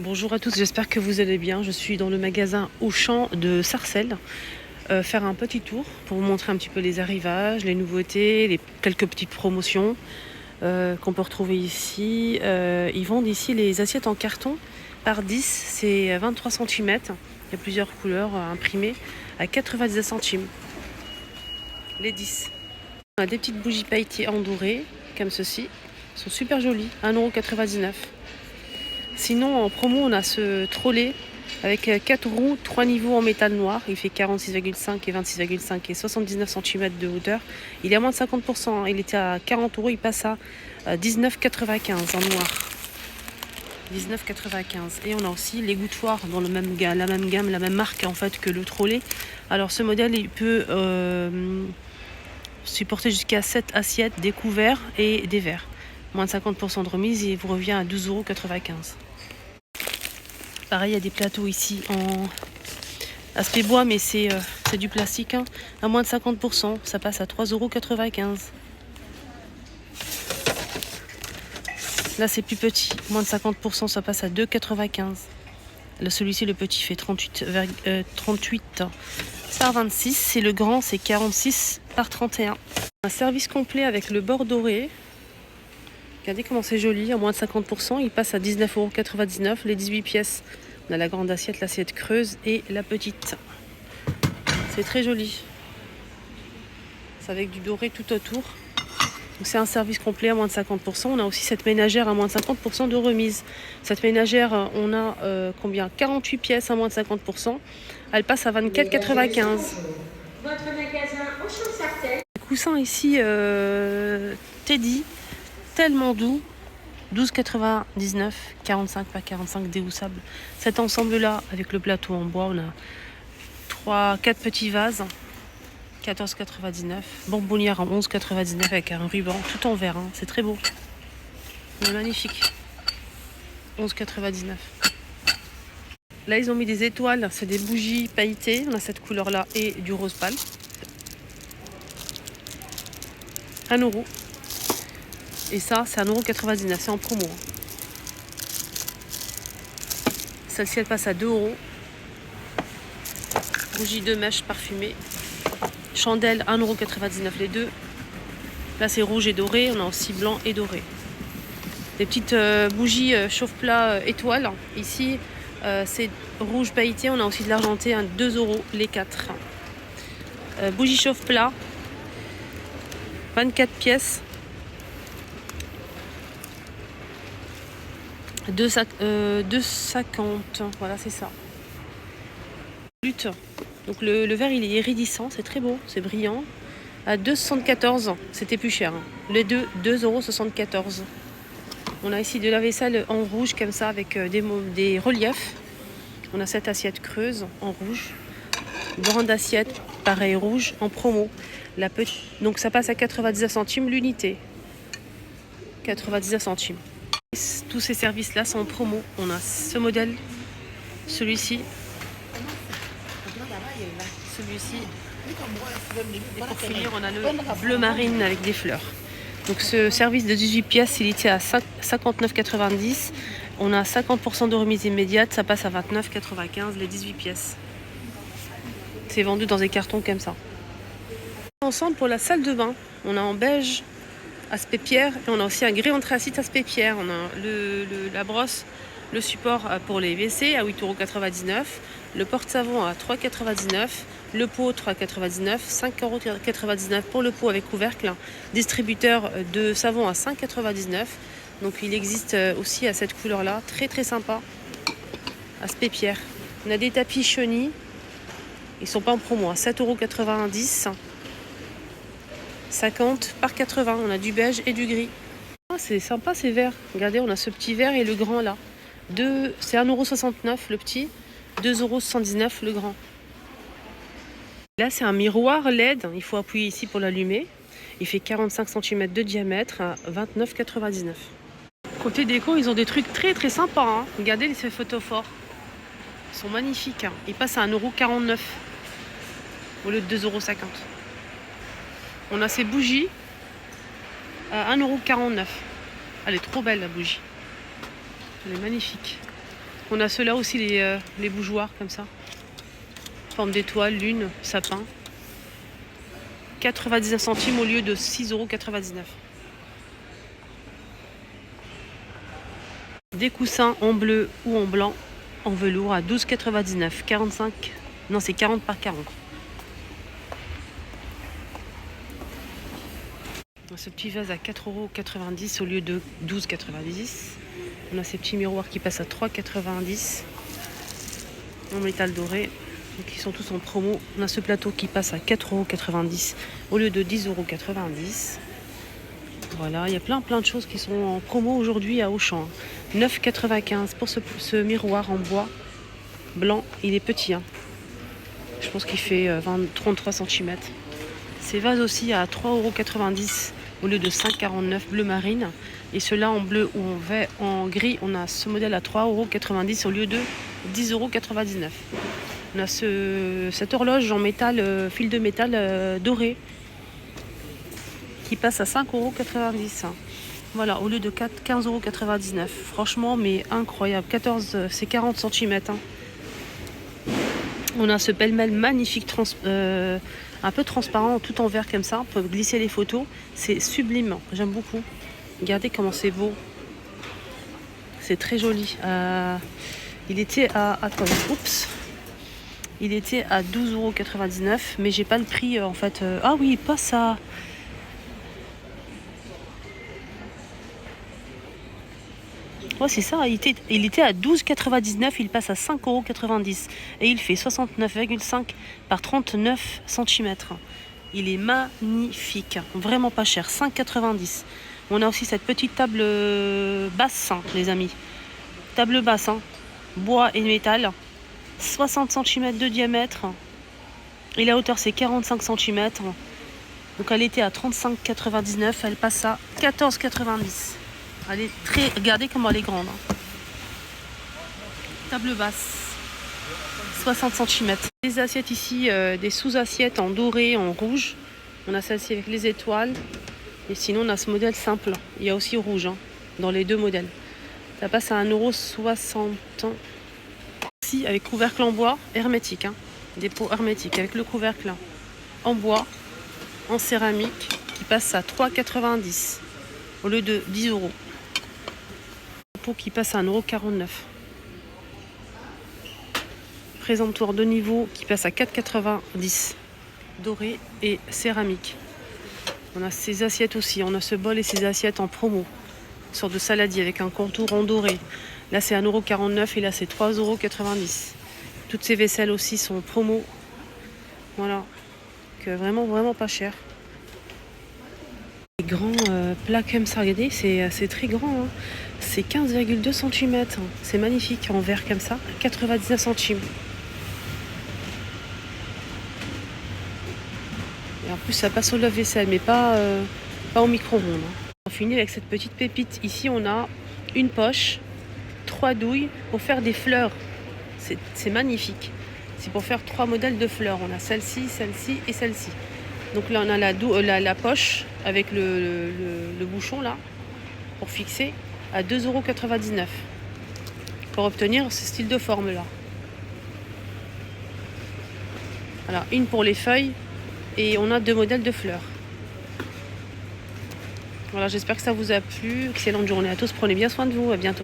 Bonjour à tous, j'espère que vous allez bien. Je suis dans le magasin Auchan de Sarcelles. Faire un petit tour pour vous montrer un petit peu les arrivages, les nouveautés, quelques petites promotions qu'on peut retrouver ici. Ils vendent ici les assiettes en carton par 10, c'est 23 cm. Il y a plusieurs couleurs imprimées à 90 centimes. Les 10. On a des petites bougies pailletées en doré, comme ceci. Elles sont super jolies, 1,99 €. Sinon, en promo, on a ce trolley avec 4 roues, 3 niveaux en métal noir. Il fait 46,5 et 26,5 et 79 cm de hauteur. Il est à moins de 50%. Il était à 40 €. Il passe à 19,95 en noir. 19,95. Et on a aussi l'égouttoir dans la même gamme, la même marque en fait que le trolley. Alors ce modèle, il peut supporter jusqu'à 7 assiettes, des couverts et des verres. Moins de 50% de remise, il vous revient à 12,95 €. Pareil, il y a des plateaux ici en aspect bois, mais c'est du plastique, hein, à moins de 50%. Ça passe à 3,95 €. Là, c'est plus petit, moins de 50%, ça passe à 2,95 €. Celui-ci, le petit, fait 38 par 26. C'est le grand, c'est 46 par 31. Un service complet avec le bord doré. Regardez comment c'est joli, à moins de 50%. Il passe à 19,99 €, les 18 pièces. On a la grande assiette, l'assiette creuse et la petite. C'est très joli. C'est avec du doré tout autour. Donc c'est un service complet à moins de 50%. On a aussi cette ménagère à moins de 50% de remise. Cette ménagère, on a 48 pièces à moins de 50%. Elle passe à 24,95 €. Votre magasin Auchan Sarcelles. Coussin ici, Teddy. Tellement doux, 12,99 €, 45 par 45 déhoussables. Cet ensemble-là, avec le plateau en bois, on a 4 petits vases, 14,99 €. Bonbonnière en 11,99 € avec un ruban, tout en verre, hein. C'est très beau. C'est magnifique. 11,99 €. Là, ils ont mis des étoiles, c'est des bougies pailletées. On a cette couleur-là et du rose pâle. 1 €. Et ça, c'est 1,99 €, c'est en promo. Celle-ci, elle passe à 2 €. Bougie de mèche parfumée. Chandelle, 1,99 € les deux. Là, c'est rouge et doré. On a aussi blanc et doré. Des petites bougies chauffe-plat étoiles. Ici, c'est rouge pailleté. On a aussi de l'argenté, 2 € les 4. Bougie chauffe-plat, 24 pièces. 2,50 €, voilà, c'est ça. Lutte. Donc le verre, il est iridescent, c'est très beau, c'est brillant. À 2,74 €, c'était plus cher, hein. Les deux, 2,74 €. On a ici de la vaisselle en rouge comme ça avec des reliefs. On a cette assiette creuse en rouge. Grande assiette, pareil rouge, en promo. Donc ça passe à 99 centimes l'unité. 99 centimes. Tous ces services-là sont en promo. On a ce modèle, celui-ci, celui-ci. Et pour finir, on a le bleu marine avec des fleurs. Donc ce service de 18 pièces, il était à 59,90 €. On a 50% de remise immédiate, ça passe à 29,95 € les 18 pièces. C'est vendu dans des cartons comme ça. Ensemble pour la salle de bain, on a en beige aspect pierre et on a aussi un gris anthracite aspect pierre. On a la brosse, le support pour les WC à 8,99 €, le porte-savon à 3,99 €, le pot 3,99 €, 5,99 € pour le pot avec couvercle, distributeur de savon à 5,99 €. Donc il existe aussi à cette couleur-là, très très sympa, aspect pierre. On a des tapis chenilles, ils sont pas en promo, à 7,90 €. 50 par 80, on a du beige et du gris. Oh, c'est sympa ces verres. Regardez, on a ce petit verre et le grand là. C'est 1,69 € le petit, 2,79 € le grand. Là, c'est un miroir LED. Il faut appuyer ici pour l'allumer. Il fait 45 cm de diamètre à 29,99 €. Côté déco, ils ont des trucs très très sympas, hein. Regardez ces photophores. Ils sont magnifiques, hein. Ils passent à 1,49 € au lieu de 2,50 €. On a ces bougies à 1,49 €. Elle est trop belle la bougie. Elle est magnifique. On a ceux-là aussi, les bougeoirs comme ça. Forme d'étoile, lune, sapin. 99 centimes au lieu de 6,99 €. Des coussins en bleu ou en blanc, en velours à 12,99 €. 45, non c'est 40 par 40. Ce petit vase à 4,90 € au lieu de 12,90 €. On a ces petits miroirs qui passent à 3,90 € en métal doré. Donc ils sont tous en promo. On a ce plateau qui passe à 4,90 € au lieu de 10,90 €. Voilà, il y a plein de choses qui sont en promo aujourd'hui à Auchan. 9,95 € pour ce miroir en bois blanc. Il est petit, hein. Je pense qu'il fait 33 cm. Ces vases aussi à 3,90 € au lieu de 5,49 € bleu marine. Et ceux-là en bleu ou en gris, on a ce modèle à 3,90 € au lieu de 10,99 €. On a cette horloge en métal, fil de métal doré qui passe à 5,90 €. Voilà, au lieu de 15,99 €. Franchement, mais incroyable. C'est 40 cm. Hein. On a ce pêle-mêle magnifique, un peu transparent, tout en verre comme ça. On peut glisser les photos. C'est sublime. J'aime beaucoup. Regardez comment c'est beau. C'est très joli. Il était à... Attendez, oups. Il était à 12,99 €, mais j'ai pas le prix en fait. Ah oui, il passe à... Ouais, c'est ça, il était à 12,99 €, il passe à 5,90 € et il fait 69,5 par 39 cm. Il est magnifique, vraiment pas cher, 5,90 €. On a aussi cette petite table basse, hein, les amis. Table basse, hein, bois et métal, 60 cm de diamètre et la hauteur c'est 45 cm. Donc elle était à 35,99 €, elle passe à 14,90 €. Elle est regardez comment elle est grande. Hein. Table basse, 60 cm. Les assiettes ici, des sous-assiettes en doré, en rouge. On a celle-ci avec les étoiles. Et sinon, on a ce modèle simple. Il y a aussi rouge, hein, dans les deux modèles. Ça passe à 1,60 €. Ici, avec couvercle en bois, hermétique. Hein. Des pots hermétiques avec le couvercle en bois, en céramique, qui passe à 3,90 € au lieu de 10 €. Pot qui passe à 1,49 €. Présentoir de niveau qui passe à 4,90 €. Doré et céramique. On a ces assiettes aussi. On a ce bol et ces assiettes en promo. Une sorte de saladier avec un contour en doré. Là c'est 1,49 € et là c'est 3,90 €. Toutes ces vaisselles aussi sont en promo. Voilà. Donc, vraiment pas cher. Les grands plats comme ça, regardez, c'est très grand. Hein. C'est 15,2 cm. C'est magnifique en verre comme ça, 99 centimes. Et en plus, ça passe au lave-vaisselle, mais pas au micro-ondes. On finit avec cette petite pépite. Ici, on a une poche, 3 douilles pour faire des fleurs. C'est magnifique. C'est pour faire 3 modèles de fleurs. On a celle-ci, celle-ci et celle-ci. Donc là, on a la poche avec le bouchon là pour fixer à 2,99 € pour obtenir ce style de forme là. Voilà, une pour les feuilles et on a 2 modèles de fleurs. Voilà, j'espère que ça vous a plu. Excellente journée à tous. Prenez bien soin de vous. À bientôt.